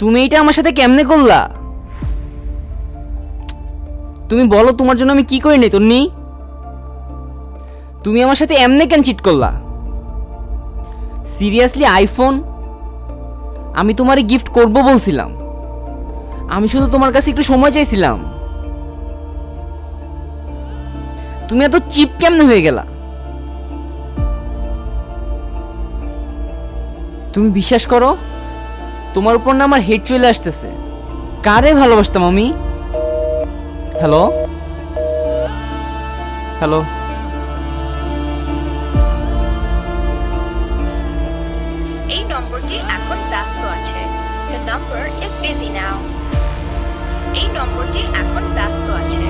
তুমি এটা আমার সাথে কেমনে করলা? তুমি বলো তোমার জন্য আমি কি করিনি তন্নি? তুমি আমার সাথে এমনে কেন চিট করলা? Seriously iPhone? আমি তোমারে গিফট করব বলছিলাম, আমি শুধু তোমার কাছে একটু সময় চাইছিলাম। তুমি এত চিপ কেমনে হয়ে গেলা? তুমি বিশ্বাস করো, তোমার উপর না আমার হেড চলে আসতেছে। কারে ভালোবাসতাম আমি? হ্যালো হ্যালো, এই নম্বরটি এখন ব্যস্ত আছে। The number is busy now. এই নম্বরটি এখন ব্যস্ত আছে।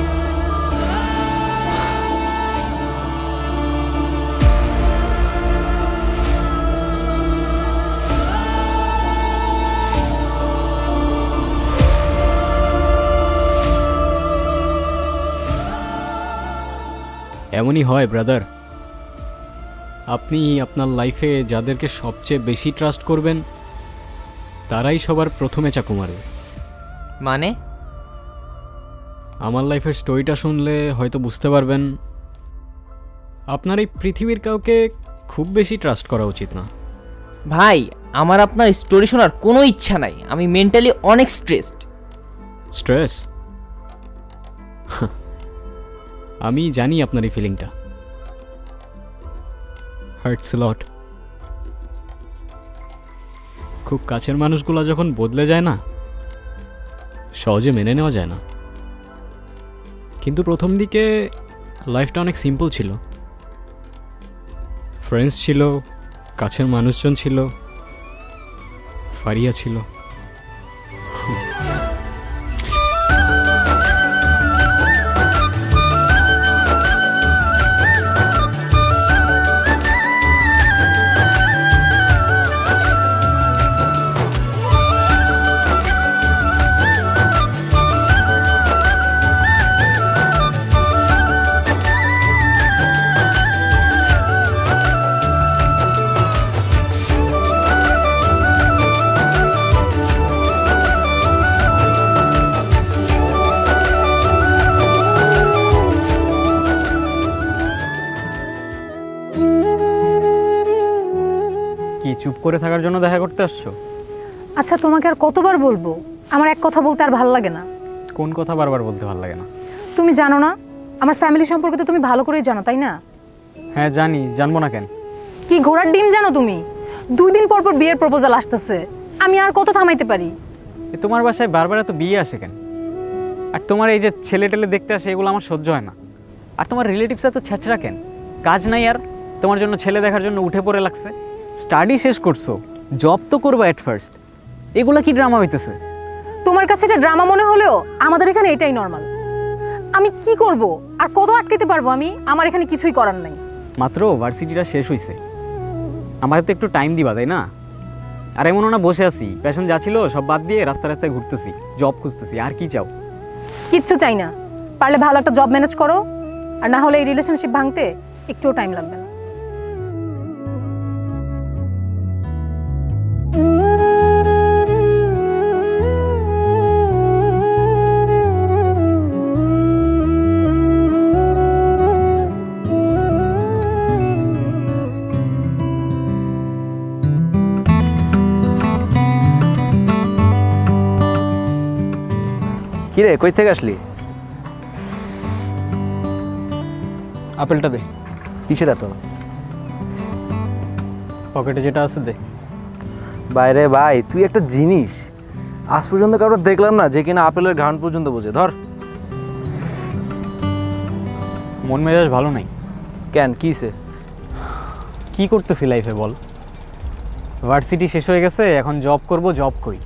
এমনই হয় ব্রাদার। আপনি আপনার লাইফে যাদেরকে সবচেয়ে বেশি ট্রাস্ট করবেন তারাই সবার প্রথমে চাকু মারবে। মানে? আমার লাইফের স্টোরিটা শুনলে হয়তো বুঝতে পারবেন আপনার এই পৃথিবীর কাউকে খুব বেশি ট্রাস্ট করা উচিত না। ভাই, আমার আপনার স্টোরি শোনার কোনো ইচ্ছা নাই। আমি মেন্টালি অনেক স্ট্রেসড। স্ট্রেস? আমি জানি আপনার এই ফিলিংটা। হার্টস লট। খুব কাছের মানুষগুলো যখন বদলে যায় না, সহজে মেনে নেওয়া যায় না। কিন্তু প্রথম দিকে লাইফটা অনেক সিম্পল ছিল। ফ্রেন্ডস ছিল, কাছের মানুষজন ছিল, ফারিয়া ছিল। কি চুপ করে থাকার জন্য দেখা করতে আসছো? আচ্ছা, তোমাকে আর কতবার বলবো, আমার এক কথা বলতে আর ভাল লাগে না। কোন কথা বারবার বলতে ভালো লাগে না? তুমি জানো না আমার ফ্যামিলি সম্পর্কে? তো তুমি ভালো করেই জানো, তাই না? হ্যাঁ জানি, জানবো না কেন? কি ঘোড়ার ডিম জানো তুমি? 2 দিন পর পর বিয়ের প্রপোজাল আসতেছে, আমি আর কত থামাইতে পারি? তোমার বাসায় বারবার এত বিয়ে আসে কেন? আর তোমার এই যে ছেলে টেলে দেখতে আসে, এগুলো আমার সহ্য হয় না। আর তোমার রিলেটিভস এত ছ্যাচড়া কেন? কাজ নাই আর তোমার জন্য ছেলে দেখার জন্য উঠে পড়ে লাগছে? স্টাডি শেষ করছো, জব তো করবা এট ফার্স্ট, এগুলা কি ড্রামা হইতেছে? তোমার কাছে এটা ড্রামা মনে হলেও আমাদের এখানে এটাই নর্মাল। আমি কি করব আর কত আটকাতে পারবো আমি? আমার এখানে কিছুই করার নাই। মাত্র ভার্সিটিটা শেষ হয়েছে, আমাদের তো একটু টাইম দিবা, তাই না? আর এমন না বসে আছি, প্যাশন যা ছিল সব বাদ দিয়ে রাস্তা রাস্তায় ঘুরতেছি, জব খুঁজতেছি। আর কি চাও? কিচ্ছু চাই না। পারলে ভালো একটা জব ম্যানেজ করো, আর না হলে এই রিলেশনশিপ ভাঙতে একটুও টাইম লাগবে না। কিরে, কই থেকে আসলি? আপেলটা দে। কিসের এত? পকেটে যেটা আছে দে। বাইরে ভাই, তুই একটা জিনিস, আজ পর্যন্ত কারোর দেখলাম না যে কিনা আপেলের ঘ্রাণ পর্যন্ত বোঝে। ধর। মন মেজাজ ভালো নাই। কেন, কিসে? কি করতেছি লাইফে বল? ভার্সিটি শেষ হয়ে গেছে, এখন জব করব। জব কই?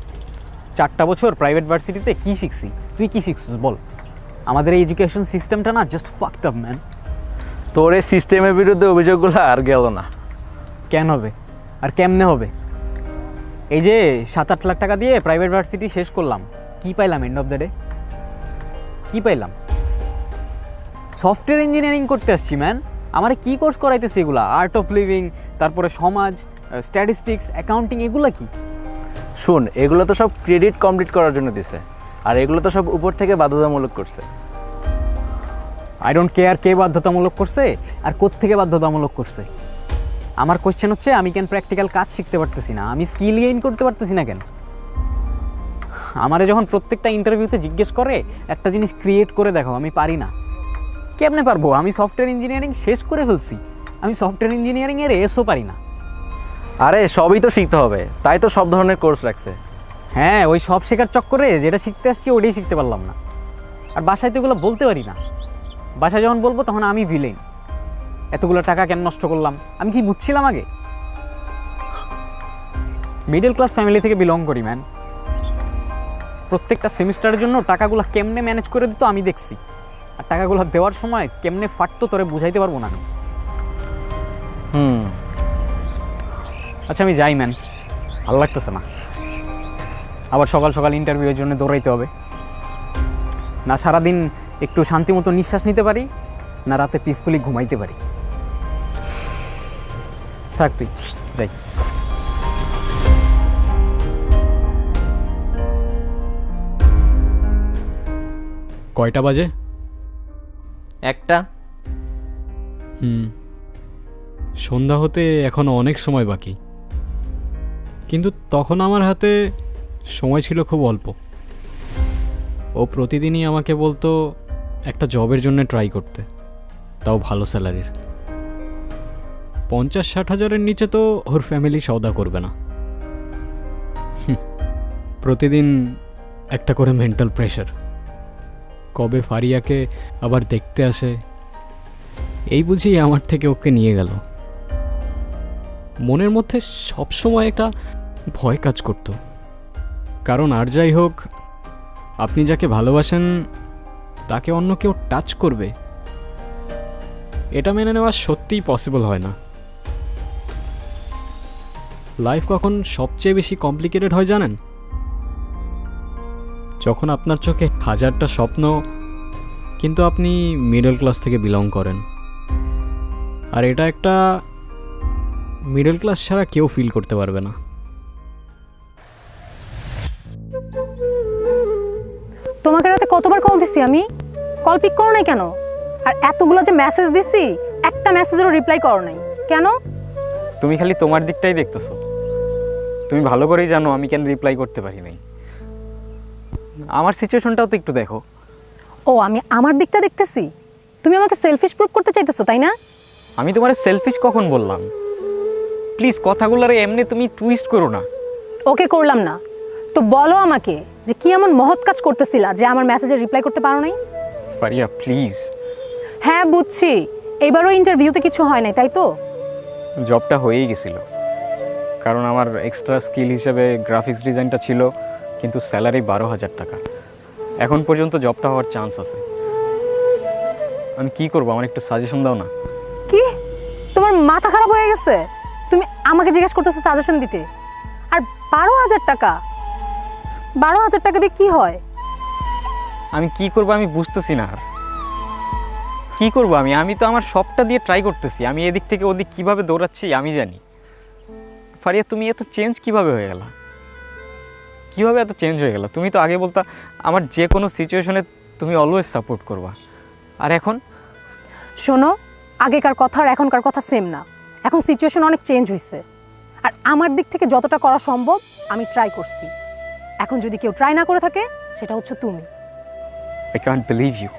4টা বছর প্রাইভেট ভার্সিটিতে কি শিখছি? তুই কি শিখছিস বল? আমাদের এই এডুকেশন সিস্টেমটা না জাস্ট ফাকড আপ ম্যান। তোর এই সিস্টেমের বিরুদ্ধে অভিযোগগুলো আর গেল না। কেন হবে আর কেমনে হবে? এই যে 7-8 লাখ টাকা দিয়ে প্রাইভেট ভার্সিটি শেষ করলাম, কি পাইলাম এন্ড অফ দ্য ডে? কি পাইলাম? সফটওয়্যার ইঞ্জিনিয়ারিং করতে আসছি ম্যান। আমার কি কোর্স করাইতেছে এগুলা? আর্ট অফ লিভিং, তারপরে সমাজ, স্ট্যাটিস্টিক্স, অ্যাকাউন্টিং, এগুলা কি? শুন, এগুলো তো সব ক্রেডিট কমপ্লিট করার জন্য দিছে, আর এগুলো তো সব উপর থেকে বাধ্যতামূলক করছে। আই ডোন্ট কেয়ার কে বাধ্যতামূলক করছে আর কোত্থেকে বাধ্যতামূলক করছে। আমার কোশ্চেন হচ্ছে আমি কেন প্র্যাকটিক্যাল কাজ শিখতে পারতেছি না, আমি স্কিল গেইন করতে পারতেছি না কেন? আমারে যখন প্রত্যেকটা ইন্টারভিউতে জিজ্ঞেস করে একটা জিনিস ক্রিয়েট করে দেখাও, আমি পারি না। কেমনে পারবো? আমি সফটওয়্যার ইঞ্জিনিয়ারিং শেষ করে ফেলছি, আমি সফটওয়্যার ইঞ্জিনিয়ারিংয়ের এসও পারি না। আরে সবই তো শিখতে হবে, তাই তো সব ধরনের কোর্স রাখছে। হ্যাঁ, ওই সব শেখার চক্করে যেটা শিখতে আসছি ওটাই শিখতে পারলাম না। আর বাসায় তো এগুলো বলতে পারি না, বাসায় যখন বলবো তখন আমি ভিলেন। এতগুলো টাকা কেন নষ্ট করলাম? আমি কি বুঝছিলাম আগে? মিডল ক্লাস ফ্যামিলি থেকে বিলং করি ম্যান। প্রত্যেকটা সেমিস্টারের জন্য টাকাগুলো কেমনে ম্যানেজ করে দিত আমি দেখছি, আর টাকাগুলো দেওয়ার সময় কেমনে ফাটতো তোরে বুঝাইতে পারবো না আমি। আচ্ছা আমি যাই ম্যান, ভালো লাগতেছে না। আবার সকাল সকাল ইন্টারভিউয়ের জন্য দৌড়াইতে হবে, না সারাদিন একটু শান্তি মতো নিঃশ্বাস নিতে পারি, না রাতে পিসফুলি ঘুমাইতে পারি। থাক তুই, যাই। কয়টা বাজে? একটা। সন্ধ্যা হতে এখনো অনেক সময় বাকি, কিন্তু তখন আমার হাতে সময় ছিল খুব অল্প। ও প্রতিদিনই আমাকে বলতো একটা জবের জন্য ট্রাই করতে, তাও ভালো স্যালারির। 50-60 হাজারের নিচে তো ওর ফ্যামিলি সওদা করবে না। প্রতিদিন একটা করে মেন্টাল প্রেশার, কবে ফারিয়াকে আবার দেখতে আসে, এই বুঝি আমার থেকে ওকে নিয়ে গেল। মনের মধ্যে সবসময় একটা ভয় কাজ করত, কারণ আর যাই হোক আপনি যাকে ভালোবাসেন তাকে অন্য কেউ টাচ করবে, এটা মেনে নেওয়া সত্যিই পসিবল হয় না। লাইফ কখন সবচেয়ে বেশি কমপ্লিকেটেড হয় জানেন? যখন আপনার চোখে হাজারটা স্বপ্ন, কিন্তু আপনি মিডল ক্লাস থেকে বিলং করেন, আর এটা একটা মিডল ক্লাস ছাড়া কেউ ফিল করতে পারবে না। তোমাকে রাতে কতবার কল দিছি আমি, কল পিক করো নাই কেন? আর এতগুলো যে মেসেজ দিছি, একটা মেসেজেরও রিপ্লাই করো নাই কেন? তুমি খালি তোমার দিকটাই দেখতেছো, তুমি ভালো করেই জানো আমি কেন রিপ্লাই করতে পারি নাই। আমার সিচুয়েশনটাও তো একটু দেখো। ও, আমি আমার দিকটা দেখতেছি, তুমি আমাকে সেলফিশ প্রুভ করতে চাইতেছো তাই না? আমি তোমার সেলফিশ কখন বললাম? প্লিজ কথাগুলোর এমনি তুমি টুইস্ট করো না। ওকে, করলাম না তো বলো আমাকে যে কি এমন মহৎ কাজ করতেছিলা যে আমার মেসেজের রিপ্লাই করতে পারো নাই? ফারিয়া প্লিজ। হ্যাঁ বুঝছি, এবারও ইন্টারভিউতে কিছু হয় নাই তাই তো? জবটা হয়েই গেছিল, কারণ আমার এক্সট্রা স্কিল হিসেবে গ্রাফিক্স ডিজাইনটা ছিল, কিন্তু স্যালারি 12,000 টাকা। এখন পর্যন্ত জবটা হওয়ার চান্স আছে। আমি কি করবো, আমার একটু সাজেশন দাও না। কি, তোমার মাথা খারাপ হয়ে গেছে? তুমি আমাকে জিজ্ঞেস করতেছো সাজেশন দিতে? আর 12,000 টাকা, 12,000 টাকা দিয়ে কি হয়? আমি কি করবো আমি বুঝতেছি না। আর কি করবো আমি? আমি তো আমার সবটা দিয়ে ট্রাই করতেছি, আমি এদিক থেকে ওদিক কিভাবে দৌড়াচ্ছি আমি জানি। ফারিয়া তুমি এত চেঞ্জ কিভাবে হয়ে গেলা? কিভাবে এত চেঞ্জ হয়ে গেল? তুমি তো আগে বলতা আমার যে কোনো সিচুয়েশনে তুমি অলওয়েজ সাপোর্ট করবা, আর এখন? শোনো, আগেকার কথা আর এখনকার কথা সেম না, এখন সিচুয়েশন অনেক চেঞ্জ হয়েছে। আর আমার দিক থেকে যতটা করা সম্ভব আমি ট্রাই করছি। এখন যদি কেউ ট্রাই না করে থাকে সেটা হচ্ছে তুমি। আই ক্যান্ট বিলিভ ইউ,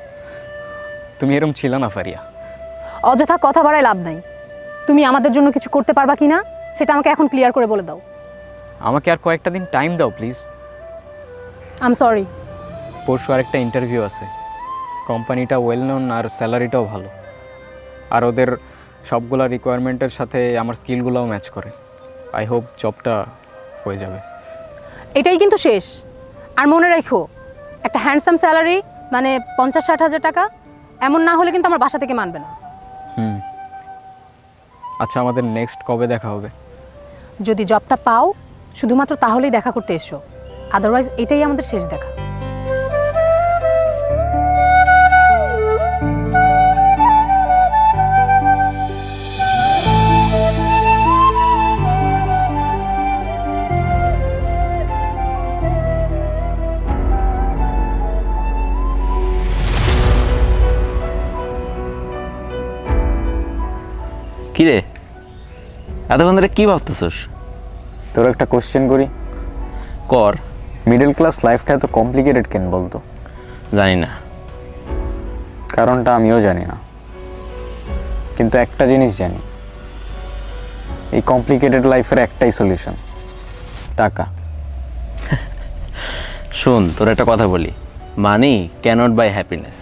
তুমি এরকম ছিল না ফারিয়া। অযথা কথা বাড়ায় লাভ নাই। তুমি আমাদের জন্য কিছু করতে পারবা কি না সেটা আমাকে এখন ক্লিয়ার করে বলে দাও। আমাকে আর কয়েকটা দিন টাইম দাও প্লিজ। I am sorry. পরশু আরেকটা ইন্টারভিউ আছে, কোম্পানিটা ওয়েল নোন আর স্যালারিটাও ভালো, আর ওদের সবগুলা রিকোয়ারমেন্টের সাথে আমার স্কিলগুলোও ম্যাচ করে। আই হোপ জবটা হয়ে যাবে। এটাই কিন্তু শেষ। আর মনে রাখো, একটা হ্যান্ডসাম স্যালারি মানে 50-60 হাজার টাকা এমন না হলে কিন্তু আমার বাসা থেকে মানবে না। আচ্ছা, আমাদের নেক্সট কবে দেখা হবে? যদি জবটা পাও শুধুমাত্র তাহলেই দেখা করতে এসো, আদারওয়াইজ এটাই আমাদের শেষ দেখা। কিরে এতক্ষণ ধরে কি ভাবতেছস? তোর একটা কোশ্চেন করি, কর। মিডল ক্লাস লাইফটা এত কমপ্লিকেটেড কেন বলতো? জানি না। কারণটা আমিও জানি না, কিন্তু একটা জিনিস জানি, এই কমপ্লিকেটেড লাইফের একটাই সলিউশন, টাকা। শোন, তোর একটা কথা বলি, মানি ক্যানট বাই হ্যাপিনেস।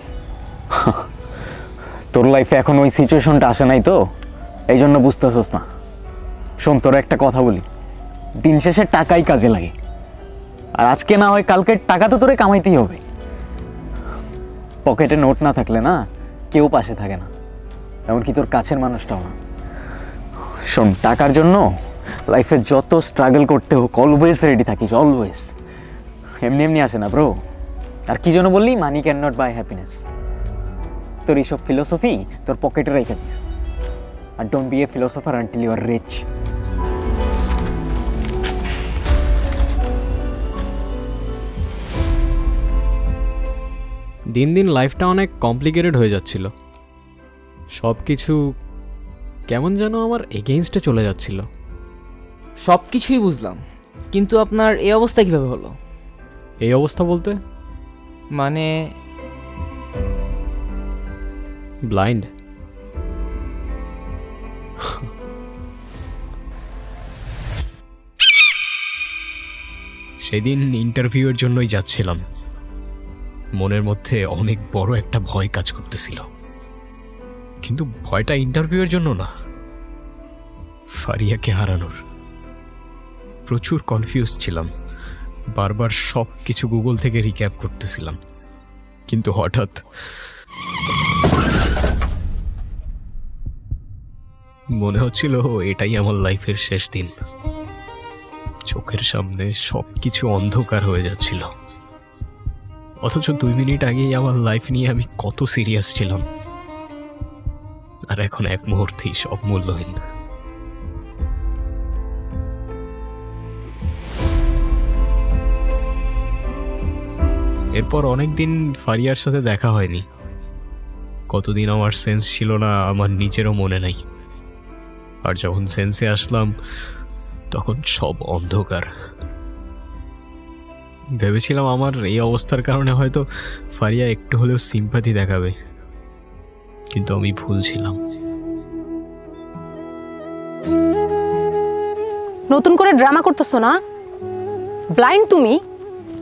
তোর লাইফে এখন ওই সিচুয়েশনটা আসে নাই তো, এই জন্য বুঝতেছস না। শোন, তোর একটা কথা বলি, দিন শেষে টাকাই কাজে লাগে, আর আজকে না হয় কালকে টাকা তো তোরে কামাইতেই হবে। পকেটে নোট না থাকলে না কেউ পাশে থাকে না, এমনকি তোর কাছের মানুষটাও না। শোন, টাকার জন্য লাইফে যত স্ট্রাগল করতে হোক অলওয়েজ রেডি থাকিস, অলওয়েজ। এমনি এমনি আসে না ব্রো। আর কি জন্য বললি money can not buy happiness? তোর এইসব ফিলোসফি তোর পকেটে রেখে দিস, আর don't be a philosopher until you are rich. দিন দিন লাইফটা অনেক কমপ্লিকেটেড হয়ে যাচ্ছিল, সব কিছু কেমন যেন আমার এগেইনস্টে চলে যাচ্ছিল। সব কিছুই বুঝলাম, কিন্তু আপনার এই অবস্থা কিভাবে হলো? এই অবস্থা বলতে মানে ব্লাইন্ড। সেদিন ইন্টারভিউয়ের জন্যই যাচ্ছিলাম, মনের মধ্যে অনেক বড় একটা ভয় কাজ করতেছিল, কিন্তু ভয়টা ইন্টারভিউয়ের জন্য না, ফারিয়াকে হারানোর। প্রচুর কনফিউজ ছিলাম, বারবার সব কিছু গুগল থেকে রিক্যাপ করতেছিলাম, কিন্তু হঠাৎ মনে হচ্ছিল এটাই আমার লাইফের শেষ দিন। চোখের সামনে সব কিছু অন্ধকার হয়ে যাচ্ছিল, অথচ 2 মিনিট আগেই আমার লাইফ নিয়ে আমি কত সিরিয়াস ছিলাম, আর এখন এক মুহূর্তেই সব মূল্যহীন। এরপর অনেকদিন ফারিয়ার সাথে দেখা হয়নি, কতদিন আমার সেন্স ছিল না আমার নিজেরও মনে নাই, আর যখন সেন্সে আসলাম তখন সব অন্ধকার। ভেবেছিলাম আমার এই অবস্থার কারণে হয়তো ফারিয়া একটু হলেও সিম্পাথি দেখাবে, কিন্তু আমি ভুল ছিলাম। নতুন করে ড্রামা করতেছো না? ব্লাইন্ড তুমি?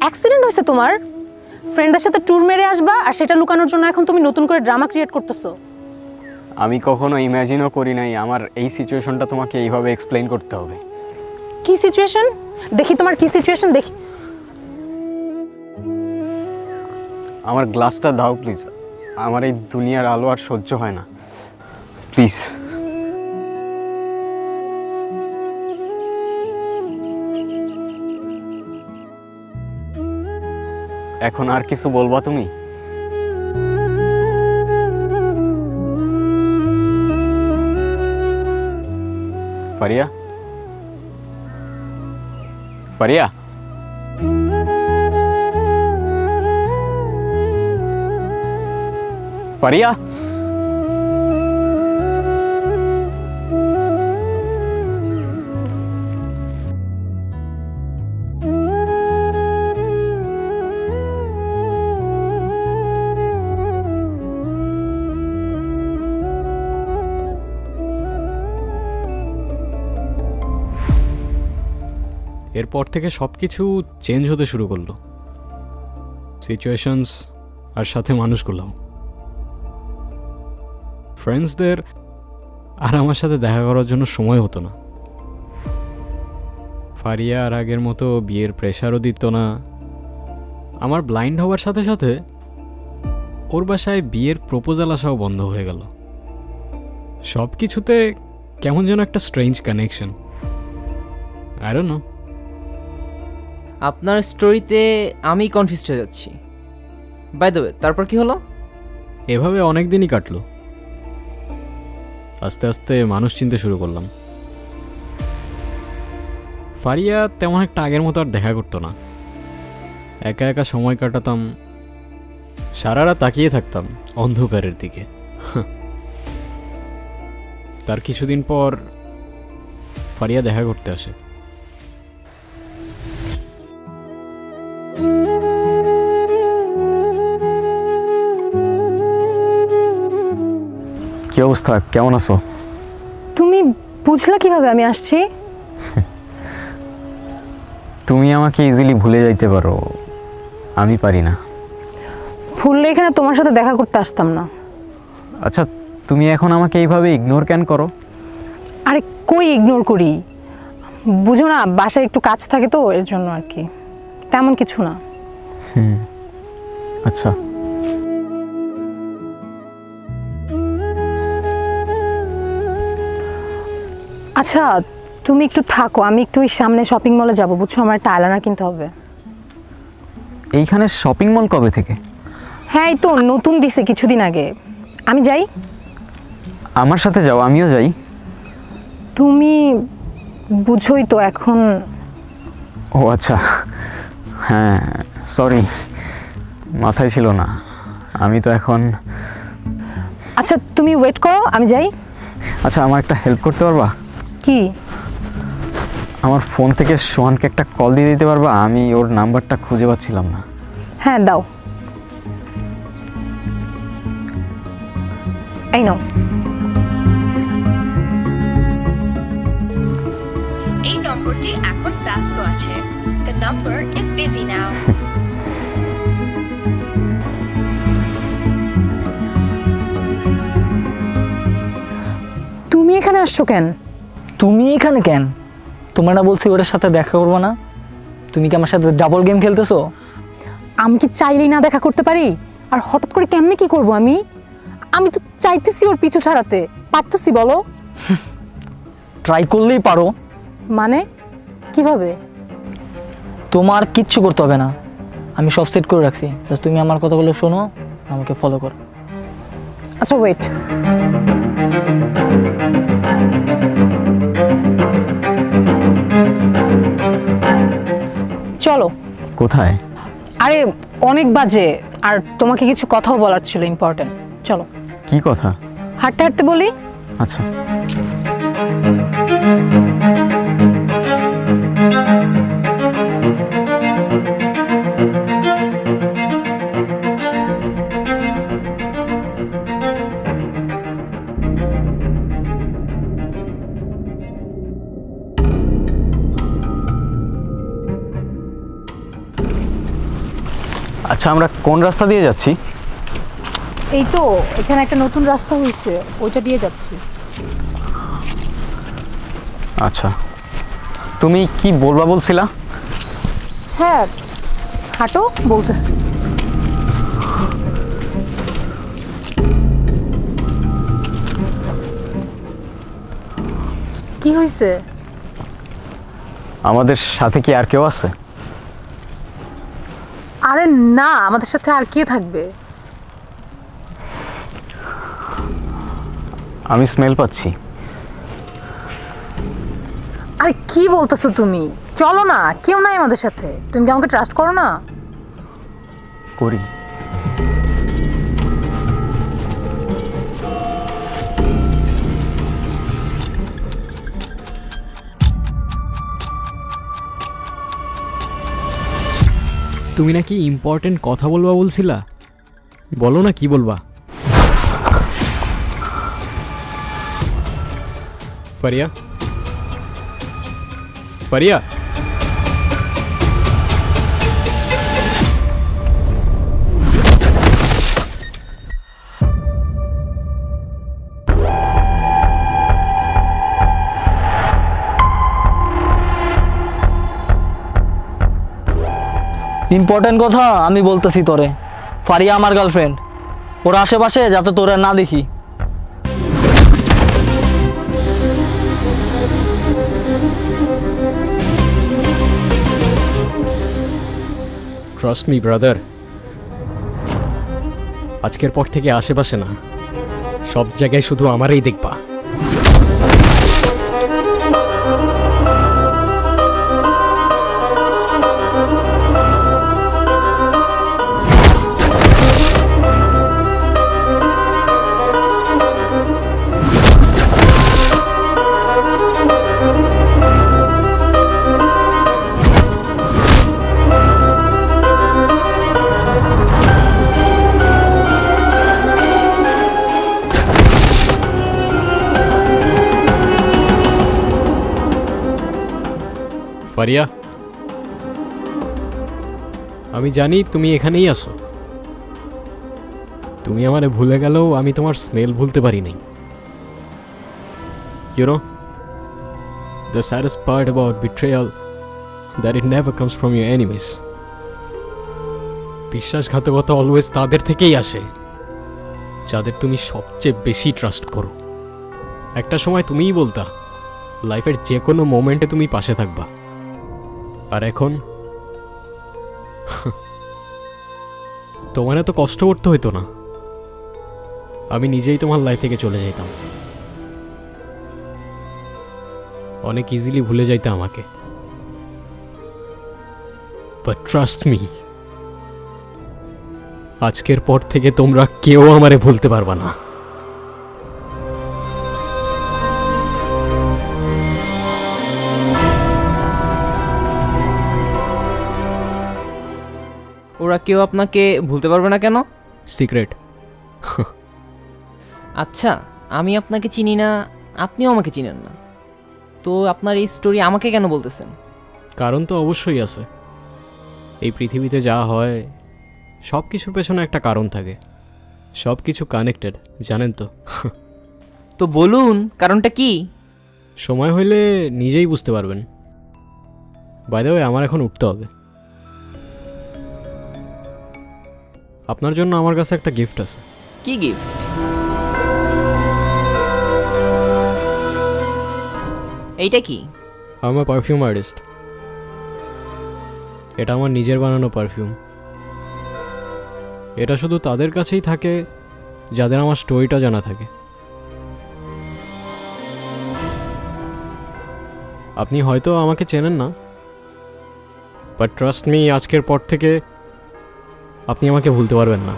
অ্যাক্সিডেন্ট হয়েছে তোমার, ফ্রেন্ডের সাথে ট্যুর মেরে আসবা, আর সেটা লুকানোর জন্য এখন তুমি নতুন করে ড্রামা ক্রিয়েট করতেছো। আমি কখনো ইমাজিনও করি নাই আমার এই সিচুয়েশনটা তোমাকে এইভাবে এক্সপ্লেইন করতে হবে। কি সিচুয়েশন? দেখি তোমার কি সিচুয়েশন দেখি। আমার গ্লাসটা দাও প্লিজ, আমার এই দুনিয়ার আলো আর সহ্য হয় না, প্লিজ। এখন আর কিছু বলবা তুমি? ফারিয়া, ফারিয়া, ফারিয়া। এরপর থেকে সব কিছু চেঞ্জ হতে শুরু করলো, সিচুয়েশনস আর সাথে মানুষগুলো। ফ্রেন্ডসদের আর আমার সাথে দেখা করার জন্য সময় হতো না। ফারিয়া আর আগের মতো বিয়ের প্রেশারও দিত না। আমার ব্লাইন্ড হওয়ার সাথে সাথে ওর বাসায় বিয়ের প্রপোজাল আসাও বন্ধ হয়ে গেল। সব কিছুতে কেমন যেন একটা strange connection, I don't know. আপনার স্টোরিতে আমি কনফিউজড হয়ে যাচ্ছি। বাই দ্য ওয়ে, তারপর কি হলো? এভাবে অনেক দিনই কাটলো, আস্তে আস্তে মানুষ চিনতে শুরু করলাম। ফারিয়া তেমন একটা আগের মতো আর দেখা করতো না, একা একা সময় কাটাতাম, সারা রাত তাকিয়ে থাকতাম অন্ধকারের দিকে। তার কিছুদিন পর ফারিয়া দেখা করতে আসে। কি অবস্থা, কেমন আছো? তুমি বুঝলা কিভাবে আমি আসছি? তুমি আমাকে ইজিলি ভুলে যাইতে পারো, আমি পারি না। ভুললে এখানে তোমার সাথে দেখা করতে আসতাম না। আচ্ছা, তুমি এখন আমাকে এইভাবে ইগনোর কেন করো? আরে কই ইগনোর করি, বুঝো না বাসায় একটু কাজ থাকে তো এর জন্য আর কি, তেমন কিছু না। আচ্ছা, আচ্ছা তুমি একটু থাকো, আমি একটু ওই সামনে শপিং মলে যাবো, বুঝছো আমার একটা আইলাইনার কিনতে হবে। এইখানে শপিং মল কবে থেকে? হ্যাঁ এই তো নতুন দিছে কিছুদিন আগে। আমি যাই? আমার সাথে যাও, আমিও যাই। তুমি বুঝোই তো এখন। ও আচ্ছা, হ্যাঁ সরি, মাথায় ছিল না। আমি তো এখন। আচ্ছা তুমি ওয়েট করো, আমি যাই। আচ্ছা, আমার একটা হেল্প করতে পারবা? কি? আমার ফোন থেকে সোহানকে একটা কল দিয়ে দিতে পারবা? আমি ওর নাম্বারটা খুঁজে পাচ্ছিলাম না। হ্যাঁ দাও, এই নাও। এই নম্বরটি এখন ব্যস্ত আছে। The number is busy now. তুমি এখানে আসছো কেন? তুমি এখানে কেন? তোমার না বলছি ওটার সাথে দেখা করবো না? তুমি কি আমার সাথে ডাবল গেম খেলতেছো? আমি কি চাইলেই না দেখা করতে পারি? আর হঠাৎ করে কেমনে কি করব আমি? আমি তো চাইতেছি ওর পিছু ছাড়াতে, পারতেছি বলো? ট্রাই করলেই পারো। মানে কিভাবে? তোমার কিচ্ছু করতে হবে না, আমি সব সেট করে রাখছি। জাস্ট তুমি আমার কথাগুলো শোনো, আমাকে ফলো করো। আচ্ছা ওয়েট। চলো। কোথায়? আরে অনেক বাজে, আর তোমাকে কিছু কথাও বলার ছিল ইম্পর্টেন্ট। চলো। কি কথা? হাঁটতে হাঁটতে বলি। আচ্ছা, আচ্ছা, আমরা কোন রাস্তা দিয়ে যাচ্ছি? এই তো এখানে একটা নতুন রাস্তা হয়েছে, ওইটা দিয়ে যাচ্ছি। আচ্ছা, তুমি কি বলবা বলছিলা? হ্যাঁ হাঁটো বলতেছি। কি হয়েছে? আমাদের সাথে কি আর কেউ আছে? আরে না, আমাদের সাথে আর কে থাকবে? আমি স্মেল পাচ্ছি। আরে কি বলতেছো তুমি? চলো না, কেউ নাই আমাদের সাথে। তুমি কি আমাকে ট্রাস্ট করো না? করি। তুমি নাকি ইম্পর্টেন্ট কথা বলবা বলছিলা, বলো না কি বলবা। ফারিয়া, ফারিয়া, ইম্পর্টেন্ট কথা আমি বলতেছি তোরে। ফারিয়া আমার গার্লফ্রেন্ড, ওর আশেপাশে যাতে তোরা না দেখি। ট্রাস্ট মি ব্রাদার, আজকের পর থেকে আশেপাশে না, সব জায়গায় শুধু আমারই দেখবা। পারিয়া, আমি জানি তুমি এখানেই আসো। তুমি আমারে ভুলে গেলেও আমি তোমার স্মেল ভুলতে পারি নাই। You know, the saddest part about betrayal that it never comes from your enemies. বিশ্বাসঘাতকতা অলওয়েজ তাদের থেকেই আসে যাদের তুমি সবচেয়ে বেশি ট্রাস্ট করো। একটা সময় তুমিই বলতা লাইফের যে কোনো মোমেন্টে তুমি পাশে থাকবা, আর এখন তোমার এত কষ্ট করতে হইতো না, আমি নিজেই তোমার লাইফ থেকে চলে যাইতাম। অনেক ইজিলি ভুলে যাইতে আমাকে, বাট ট্রাস্ট মি, আজকের পর থেকে তোমরা কেউ আমারে ভুলতে পারবা না। ওরা কেউ আপনাকে ভুলতে পারবে না কেন? সিক্রেট। আচ্ছা, আমি আপনাকে চিনি না, আপনিও আমাকে চিনেন না, তো আপনার এই স্টোরি আমাকে কেন বলতেছেন? কারণ তো অবশ্যই আছে। এই পৃথিবীতে যা হয় সব কিছুর পেছনে একটা কারণ থাকে, সব কিছু কানেক্টেড, জানেন তো। তো বলুন, কারণটা কি? সময় হইলে নিজেই বুঝতে পারবেন। বাই দ্য ওয়ে, আমার এখন উঠতে হবে। আপনার জন্য আমার কাছে একটা গিফট আছে। কি গিফট? এইটা কি? আমি পারফিউম আর্টিস্ট। এটা আমার নিজের বানানো পারফিউম। এটা শুধু তাদের কাছেই থাকে যাদের আমার স্টোরিটা জানা থাকে। আপনি হয়তো আমাকে চেনেন না, বাট ট্রাস্ট মি, আজকের পর থেকে আপনি আমাকে ভুলতে পারবেন না।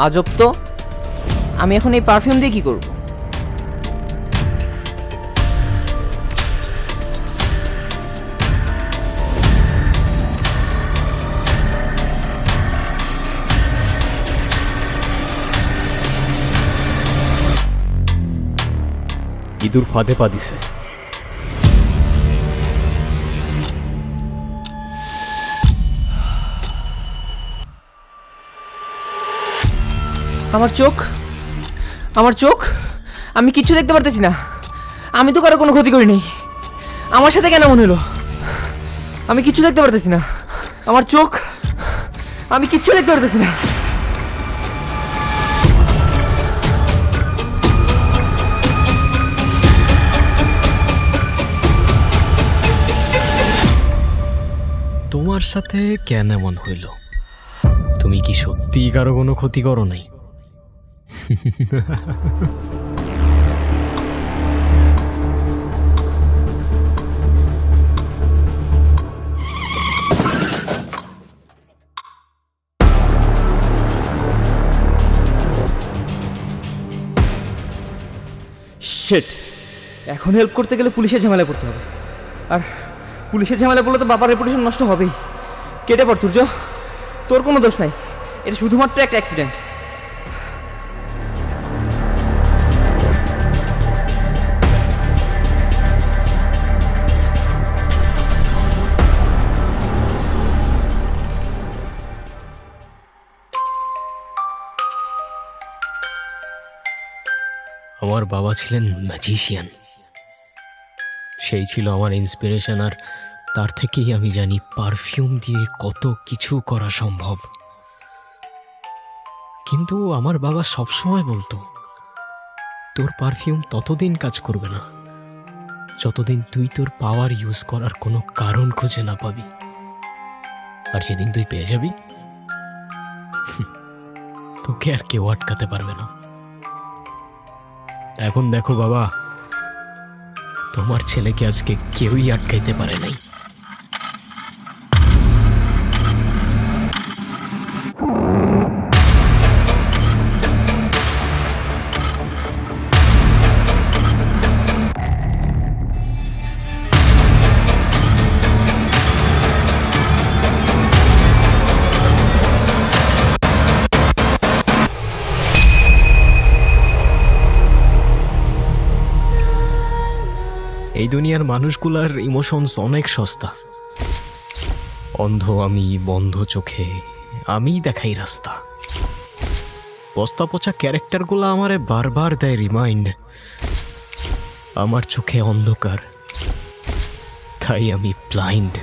আজব তো, আমি এখন এই পারফিউম দিয়ে কি করব? ইঁদুর ফাঁদে পা দিছে। আমার চোখ, আমার চোখ, আমি কিচ্ছু দেখতে পারতেছি না। আমি তো কারো কোনো ক্ষতি করিনি, আমার সাথে কেন মনে হলো? আমি কিচ্ছু দেখতে পারতেছি না, আমার চোখ, আমি কিচ্ছু দেখতে পারতেছি না। তোমার সাথে কেন এমন হইল? তুমি কি সত্যি কারো কোনো ক্ষতি করো নাই? শিট, এখন হেল্প করতে গেলে পুলিশের ঝামেলায় পড়তে হবে, আর পুলিশের ঝামেলা পড়লে তো বাবার রেপুটেশন নষ্ট হবেই। কেটে পড় তুর্য, তোর কোনো দোষ নাই, এটা শুধুমাত্র একটা অ্যাক্সিডেন্ট। আমার বাবা ছিলেন ম্যাজিশিয়ান, সেই ছিল আমার ইন্সপিরেশন, আর তার থেকেই আমি জানি পারফিউম দিয়ে কত কিছু করা সম্ভব। কিন্তু আমার বাবা সবসময় বলতো, তোর পারফিউম ততদিন কাজ করবে না যতদিন তুই তোর পাওয়ার ইউজ করার কোনো কারণ খুঁজে না পাবি, আর যেদিন তুই পেয়ে যাবি তোকে আর কেউ আটকাতে পারবে না। এখন দেখো বাবা, তোমার ছেলেকে আজকে কেউই আটকাইতে পারে নাই। এই দুনিয়ার মানুষগুলার ইমোশনস অনেক সস্তা। অন্ধ আমি, বন্ধ চোখে আমি দেখাই রাস্তা। বস্তা পচা ক্যারেক্টারগুলো আমারে বারবার দেয় রিমাইন্ড, আমার চোখে অন্ধকার, তাই আমি ব্লাইন্ড।